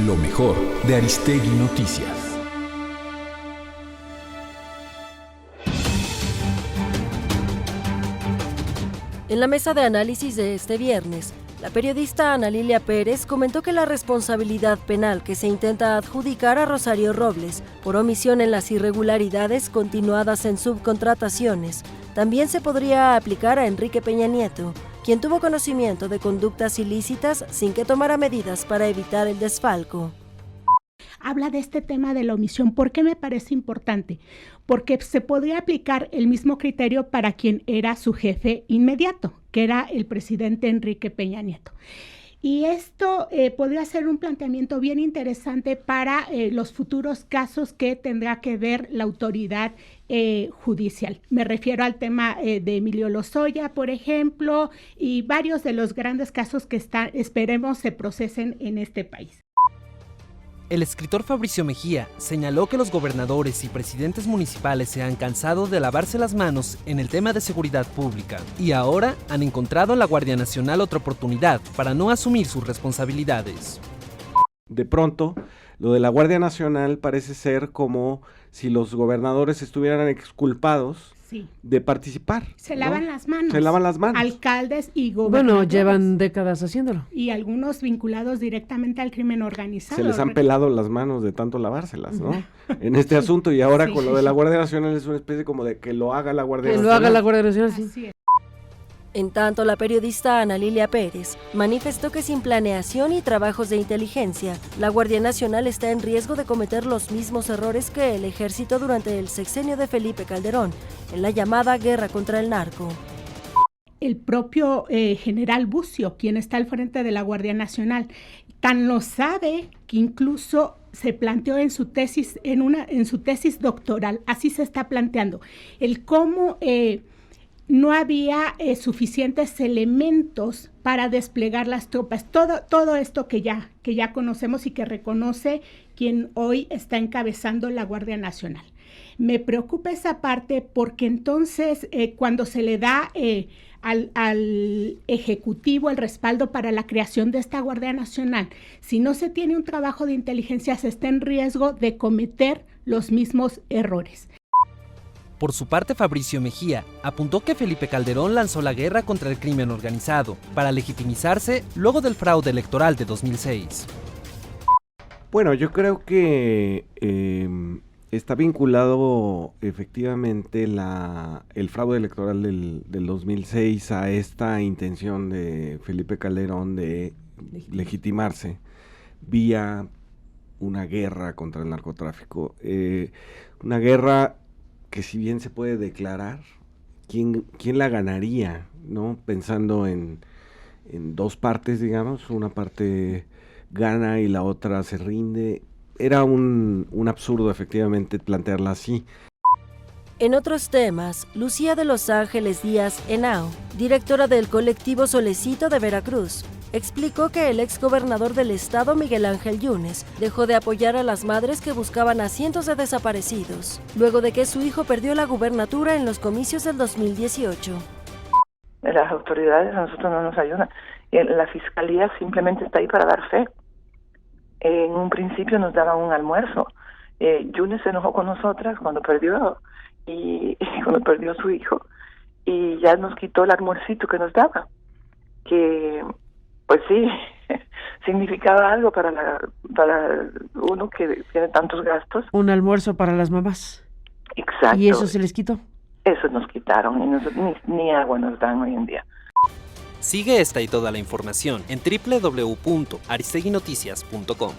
Lo mejor de Aristegui Noticias. En la mesa de análisis de este viernes, la periodista Ana Lilia Pérez comentó que la responsabilidad penal que se intenta adjudicar a Rosario Robles por omisión en las irregularidades continuadas en subcontrataciones también se podría aplicar a Enrique Peña Nieto, quien tuvo conocimiento de conductas ilícitas sin que tomara medidas para evitar el desfalco. Habla de este tema de la omisión. ¿Por qué me parece importante? Porque se podría aplicar el mismo criterio para quien era su jefe inmediato, que era el presidente Enrique Peña Nieto. Y esto podría ser un planteamiento bien interesante para los futuros casos que tendrá que ver la autoridad judicial. Me refiero al tema de Emilio Lozoya, por ejemplo, y varios de los grandes casos que esperemos se procesen en este país. El escritor Fabricio Mejía señaló que los gobernadores y presidentes municipales se han cansado de lavarse las manos en el tema de seguridad pública y ahora han encontrado en la Guardia Nacional otra oportunidad para no asumir sus responsabilidades. De pronto, lo de la Guardia Nacional parece ser como si los gobernadores estuvieran exculpados de participar. Se lavan las manos. Se lavan las manos. Alcaldes y gobernadores. Bueno, llevan décadas haciéndolo. Y algunos vinculados directamente al crimen organizado. Se les han pelado las manos de tanto lavárselas, ¿no? En este asunto, y ahora con lo de la Guardia Nacional es una especie como de que lo haga la Guardia Nacional. Que lo haga la Guardia Nacional, sí. Así es. En tanto, la periodista Ana Lilia Pérez manifestó que sin planeación y trabajos de inteligencia, la Guardia Nacional está en riesgo de cometer los mismos errores que el Ejército durante el sexenio de Felipe Calderón, en la llamada guerra contra el narco. El propio general Bucio, quien está al frente de la Guardia Nacional, tan lo sabe que incluso se planteó en su tesis, en su tesis doctoral, así se está planteando, el cómo no había suficientes elementos para desplegar las tropas. Todo esto que ya conocemos y que reconoce quien hoy está encabezando la Guardia Nacional. Me preocupa esa parte porque entonces cuando se le da al Ejecutivo el respaldo para la creación de esta Guardia Nacional, si no se tiene un trabajo de inteligencia, se está en riesgo de cometer los mismos errores. Por su parte, Fabricio Mejía apuntó que Felipe Calderón lanzó la guerra contra el crimen organizado para legitimizarse luego del fraude electoral de 2006. Bueno, yo creo que está vinculado efectivamente el fraude electoral del 2006 a esta intención de Felipe Calderón de legitimarse vía una guerra contra el narcotráfico. Una guerra que si bien se puede declarar, ¿quién la ganaría? ¿No? Pensando en dos partes, digamos, una parte gana y la otra se rinde. Era un absurdo, efectivamente, plantearla así. En otros temas, Lucía de Los Ángeles Díaz Henao, directora del colectivo Solecito de Veracruz, explicó que el exgobernador del estado, Miguel Ángel Yunes, dejó de apoyar a las madres que buscaban a cientos de desaparecidos, luego de que su hijo perdió la gubernatura en los comicios del 2018. Las autoridades a nosotros no nos ayudan. La fiscalía simplemente está ahí para dar fe. En un principio nos daban un almuerzo. Yunes se enojó con nosotras cuando perdió a su hijo y ya nos quitó el almuercito que nos daba, que pues sí significaba algo para uno que tiene tantos gastos. Un almuerzo para las mamás. Exacto. ¿Y eso se les quitó? Eso nos quitaron y ni agua nos dan hoy en día. Sigue esta y toda la información en www.aristeguinoticias.com.